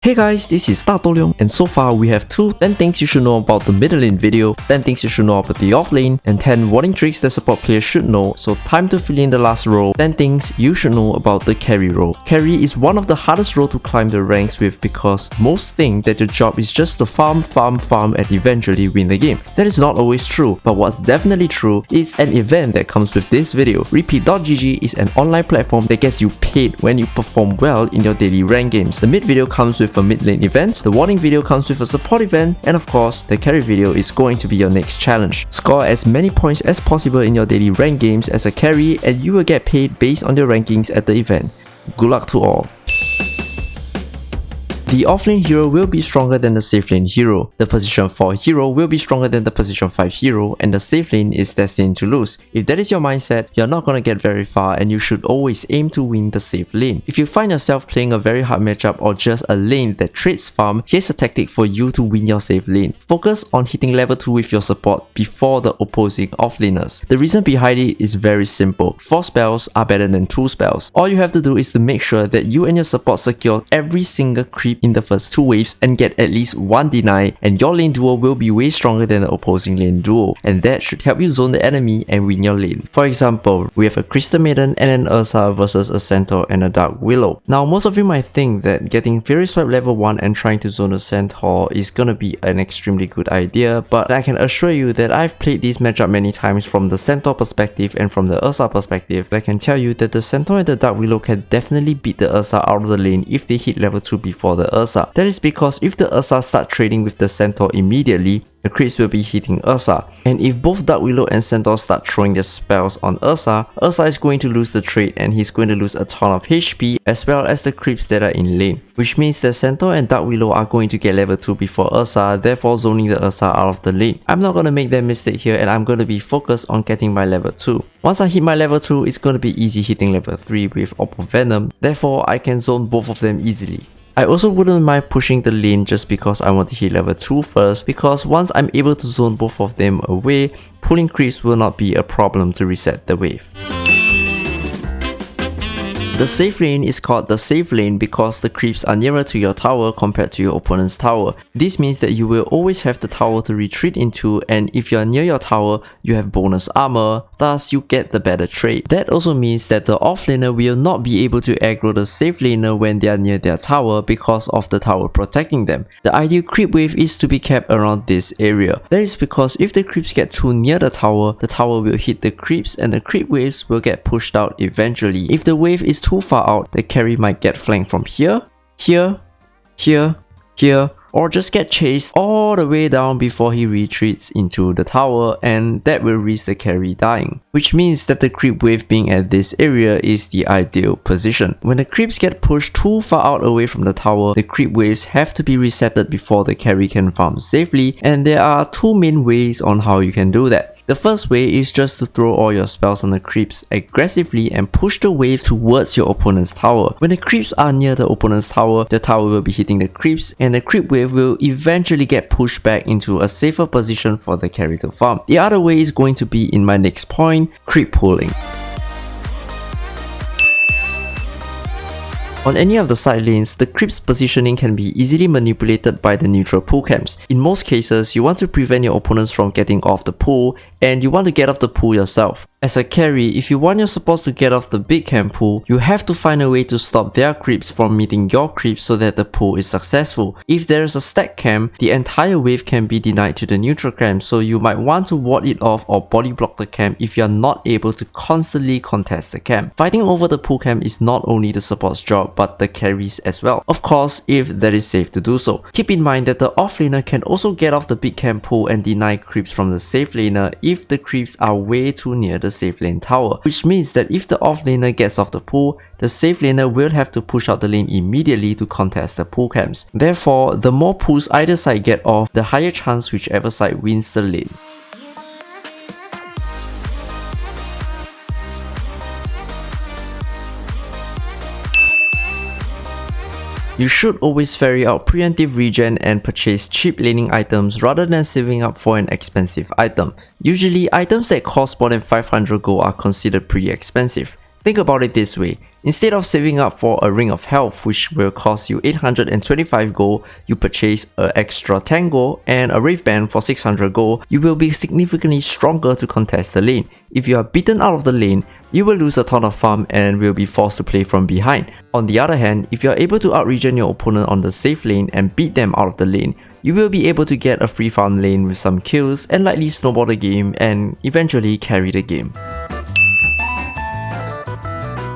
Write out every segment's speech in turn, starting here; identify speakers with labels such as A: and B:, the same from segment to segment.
A: Hey guys, this is DATOHLEONG, and so far we have 10 things you should know about the middle lane video, 10 things you should know about the off lane, and 10 warning tricks that support players should know. So time to fill in the last row, 10 things you should know about the carry role. Carry is one of the hardest roles to climb the ranks with because most think that your job is just to farm and eventually win the game. That is not always true, but what's definitely true is an event that comes with this video. Repeat.gg is an online platform that gets you paid when you perform well in your daily rank games. The mid video comes with a mid lane event, the warning video comes with a support event, and of course, the carry video is going to be your next challenge. Score as many points as possible in your daily rank games as a carry and you will get paid based on your rankings at the event. Good luck to all. The offlane hero will be stronger than the safe lane hero, the position 4 hero will be stronger than the position 5 hero, and the safe lane is destined to lose. If that is your mindset, you're not gonna get very far and you should always aim to win the safe lane. If you find yourself playing a very hard matchup or just a lane that trades farm, here's a tactic for you to win your safe lane. Focus on hitting level 2 with your support before the opposing offlaners. The reason behind it is very simple. 4 spells are better than 2 spells. All you have to do is to make sure that you and your support secure every single creep in the first 2 waves and get at least 1 deny, and your lane duo will be way stronger than the opposing lane duo, and that should help you zone the enemy and win your lane. For example, we have a Crystal Maiden and an Ursa versus a Centaur and a Dark Willow. Now most of you might think that getting Fury Swipe level 1 and trying to zone a Centaur is gonna be an extremely good idea, but I can assure you that I've played this matchup many times from the Centaur perspective and from the Ursa perspective. I can tell you that the Centaur and the Dark Willow can definitely beat the Ursa out of the lane if they hit level 2 before the Ursa. That is because if the Ursa start trading with the Centaur immediately, the creeps will be hitting Ursa. And if both Dark Willow and Centaur start throwing their spells on Ursa, Ursa is going to lose the trade and he's going to lose a ton of HP as well as the creeps that are in lane. Which means that Centaur and Dark Willow are going to get level 2 before Ursa, therefore zoning the Ursa out of the lane. I'm not going to make that mistake here and I'm going to be focused on getting my level 2. Once I hit my level 2, it's going to be easy hitting level 3 with Orb of Venom, therefore I can zone both of them easily. I also wouldn't mind pushing the lane just because I want to hit level 2 first, because once I'm able to zone both of them away, pulling creeps will not be a problem to reset the wave. The safe lane is called the safe lane because the creeps are nearer to your tower compared to your opponent's tower. This means that you will always have the tower to retreat into, and if you are near your tower, you have bonus armor, thus you get the better trade. That also means that the offlaner will not be able to aggro the safe laner when they are near their tower because of the tower protecting them. The ideal creep wave is to be kept around this area. That is because if the creeps get too near the tower will hit the creeps and the creep waves will get pushed out eventually. If the wave is too far out, the carry might get flanked from here, or just get chased all the way down before he retreats into the tower, and that will risk the carry dying. Which means that the creep wave being at this area is the ideal position. When the creeps get pushed too far out away from the tower, the creep waves have to be resetted before the carry can farm safely, and there are 2 main ways on how you can do that. The first way is just to throw all your spells on the creeps aggressively and push the wave towards your opponent's tower. When the creeps are near the opponent's tower, the tower will be hitting the creeps and the creep wave will eventually get pushed back into a safer position for the carry to farm. The other way is going to be in my next point, creep pulling. On any of the side lanes, the creep's positioning can be easily manipulated by the neutral pool camps. In most cases, you want to prevent your opponents from getting off the pool, and you want to get off the pool yourself. As a carry, if you want your supports to get off the big camp pool, you have to find a way to stop their creeps from meeting your creeps so that the pool is successful. If there is a stack camp, the entire wave can be denied to the neutral camp, so you might want to ward it off or body block the camp if you are not able to constantly contest the camp. Fighting over the pool camp is not only the support's job, but the carries as well. Of course, if that is safe to do so. Keep in mind that the offlaner can also get off the big camp pool and deny creeps from the safe laner if the creeps are way too near the safe lane tower, which means that if the offlaner gets off the pool, the safe laner will have to push out the lane immediately to contest the pool camps. Therefore, the more pools either side get off, the higher chance whichever side wins the lane. You should always ferry out preemptive regen and purchase cheap laning items rather than saving up for an expensive item. Usually, items that cost more than 500 gold are considered pretty expensive. Think about it this way. Instead of saving up for a ring of health which will cost you 825 gold, you purchase an extra 10 gold and a wraith band for 600 gold, you will be significantly stronger to contest the lane. If you are beaten out of the lane, you will lose a ton of farm and will be forced to play from behind. On the other hand, if you are able to outregen your opponent on the safe lane and beat them out of the lane, you will be able to get a free farm lane with some kills and likely snowball the game and eventually carry the game.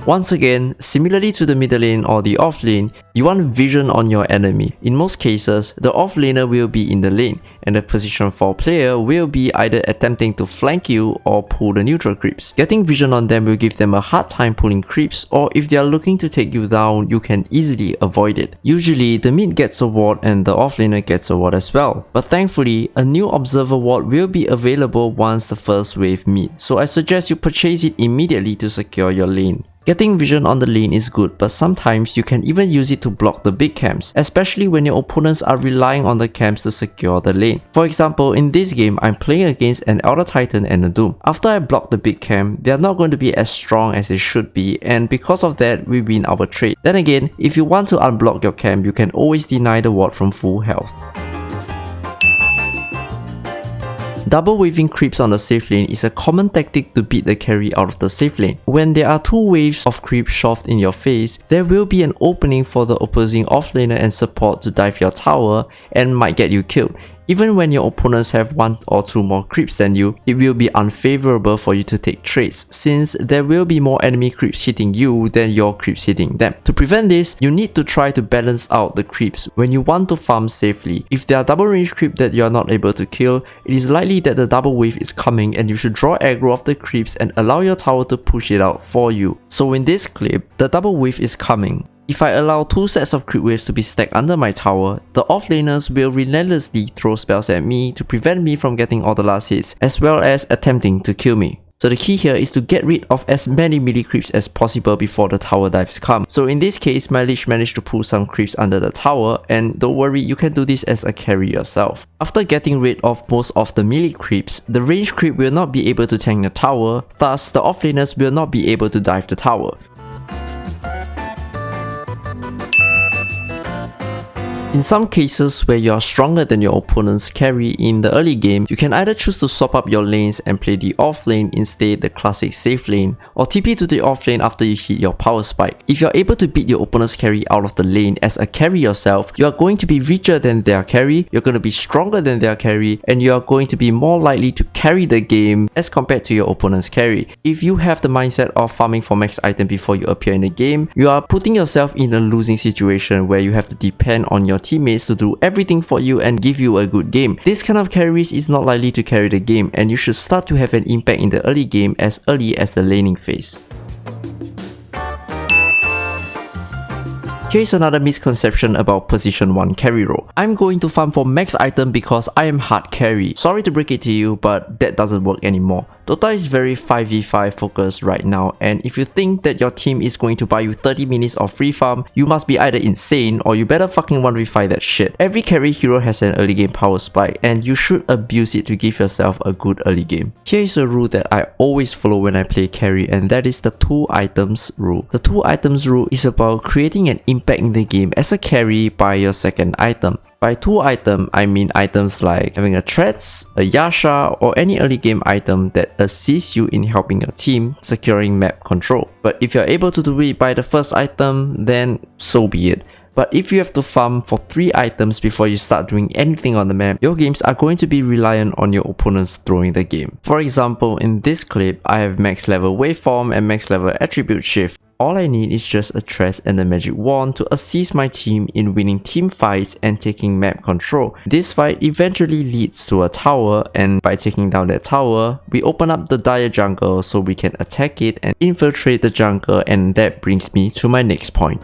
A: Once again, similarly to the middle lane or the off lane, you want vision on your enemy. In most cases, the off laner will be in the lane, and the position 4 player will be either attempting to flank you or pull the neutral creeps. Getting vision on them will give them a hard time pulling creeps, or if they are looking to take you down, you can easily avoid it. Usually, the mid gets a ward and the off laner gets a ward as well, but thankfully, a new observer ward will be available once the first wave meet, so I suggest you purchase it immediately to secure your lane. Getting vision on the lane is good, but sometimes you can even use it to block the big camps, especially when your opponents are relying on the camps to secure the lane. For example, in this game, I'm playing against an Elder Titan and a Doom. After I block the big camp, they are not going to be as strong as they should be, and because of that, we win our trade. Then again, if you want to unblock your camp, you can always deny the ward from full health. Double waving creeps on the safe lane is a common tactic to beat the carry out of the safe lane. When there are 2 waves of creeps shoved in your face, there will be an opening for the opposing offlaner and support to dive your tower and might get you killed. Even when your opponents have 1 or 2 more creeps than you, it will be unfavorable for you to take trades, since there will be more enemy creeps hitting you than your creeps hitting them. To prevent this, you need to try to balance out the creeps when you want to farm safely. If there are double range creeps that you are not able to kill, it is likely that the double wave is coming and you should draw aggro of the creeps and allow your tower to push it out for you. So in this clip, the double wave is coming. If I allow 2 sets of creep waves to be stacked under my tower, the offlaners will relentlessly throw spells at me to prevent me from getting all the last hits, as well as attempting to kill me. So the key here is to get rid of as many melee creeps as possible before the tower dives come. So in this case, my lich managed to pull some creeps under the tower, and don't worry, you can do this as a carry yourself. After getting rid of most of the melee creeps, the range creep will not be able to tank the tower, thus the offlaners will not be able to dive the tower. In some cases where you are stronger than your opponent's carry in the early game, you can either choose to swap up your lanes and play the off lane instead the classic safe lane, or TP to the off lane after you hit your power spike. If you are able to beat your opponent's carry out of the lane as a carry yourself, you are going to be richer than their carry, you're going to be stronger than their carry, and you are going to be more likely to carry the game as compared to your opponent's carry. If you have the mindset of farming for max item before you appear in the game, you are putting yourself in a losing situation where you have to depend on your teammates to do everything for you and give you a good game. This kind of carries is not likely to carry the game, and you should start to have an impact in the early game as early as the laning phase. Here is another misconception about position 1 carry role. I'm going to farm for max item because I am hard carry. Sorry to break it to you, but that doesn't work anymore. Dota is very 5v5 focused right now, and if you think that your team is going to buy you 30 minutes of free farm, you must be either insane or you better fucking 1v5 that shit. Every carry hero has an early game power spike, and you should abuse it to give yourself a good early game. Here is a rule that I always follow when I play carry, and that is the 2 items rule. The 2 items rule is about creating an impact in the game as a carry by your second item. By 2 item, I mean items like having a Threads, a Yasha, or any early game item that assists you in helping your team securing map control. But if you're able to do it by the first item, then so be it. But if you have to farm for 3 items before you start doing anything on the map, your games are going to be reliant on your opponents throwing the game. For example, in this clip, I have max level waveform and max level attribute shift. All I need is just a Threads and a magic wand to assist my team in winning team fights and taking map control. This fight eventually leads to a tower, and by taking down that tower, we open up the dire jungle so we can attack it and infiltrate the jungle, and that brings me to my next point.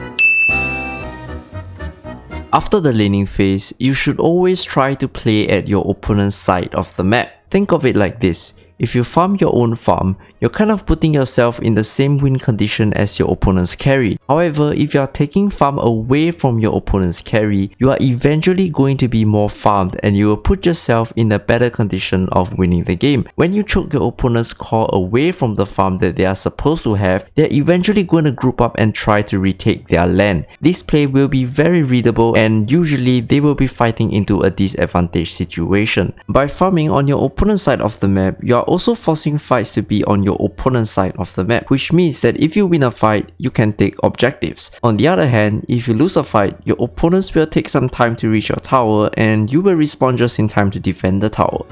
A: After the laning phase, you should always try to play at your opponent's side of the map. Think of it like this. If you farm your own farm, you're kind of putting yourself in the same win condition as your opponent's carry. However, if you are taking farm away from your opponent's carry, you are eventually going to be more farmed and you will put yourself in a better condition of winning the game. When you choke your opponent's core away from the farm that they are supposed to have, they're eventually going to group up and try to retake their land. This play will be very readable and usually they will be fighting into a disadvantaged situation. By farming on your opponent's side of the map, you are also forcing fights to be on your opponent's side of the map, which means that if you win a fight, you can take objectives. On the other hand, if you lose a fight, your opponents will take some time to reach your tower and you will respawn just in time to defend the tower.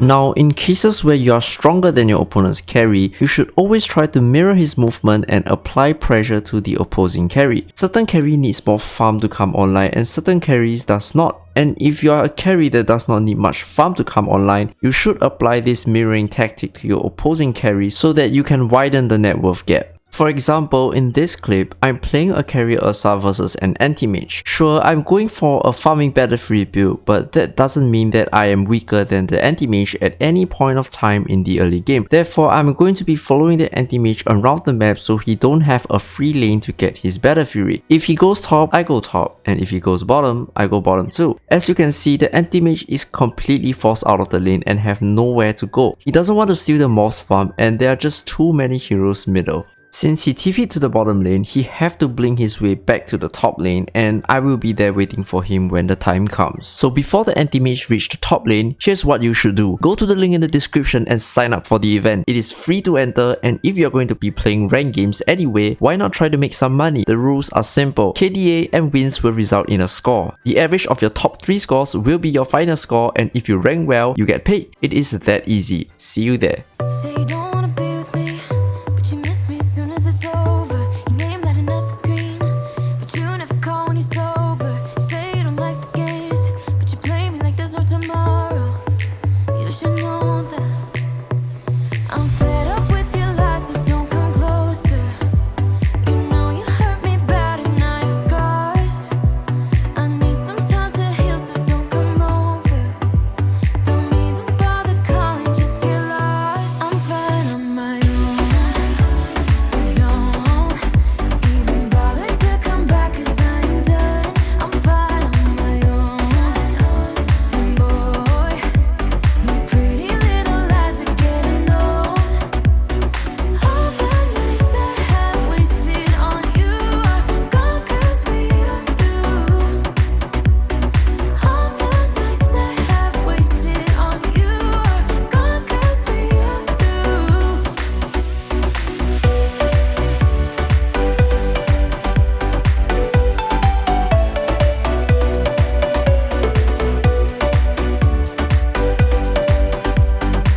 A: Now, in cases where you are stronger than your opponent's carry, you should always try to mirror his movement and apply pressure to the opposing carry. Certain carry needs more farm to come online and certain carries does not. And if you are a carry that does not need much farm to come online, you should apply this mirroring tactic to your opposing carry so that you can widen the net worth gap. For example, in this clip, I'm playing a carrier Ursa versus an anti-mage. Sure, I'm going for a farming battlefield build, but that doesn't mean that I am weaker than the anti-mage at any point of time in the early game. Therefore, I'm going to be following the anti-mage around the map so he don't have a free lane to get his battlefield. If he goes top, I go top, and if he goes bottom, I go bottom too. As you can see, the anti-mage is completely forced out of the lane and have nowhere to go. He doesn't want to steal the moss farm and there are just too many heroes middle. Since he TP'd to the bottom lane, he have to blink his way back to the top lane and I will be there waiting for him when the time comes. So before the anti-mage reach the top lane, here's what you should do. Go to the link in the description and sign up for the event. It is free to enter and if you're going to be playing ranked games anyway, why not try to make some money? The rules are simple. KDA and wins will result in a score. The average of your top 3 scores will be your final score and if you rank well, you get paid. It is that easy. See you there.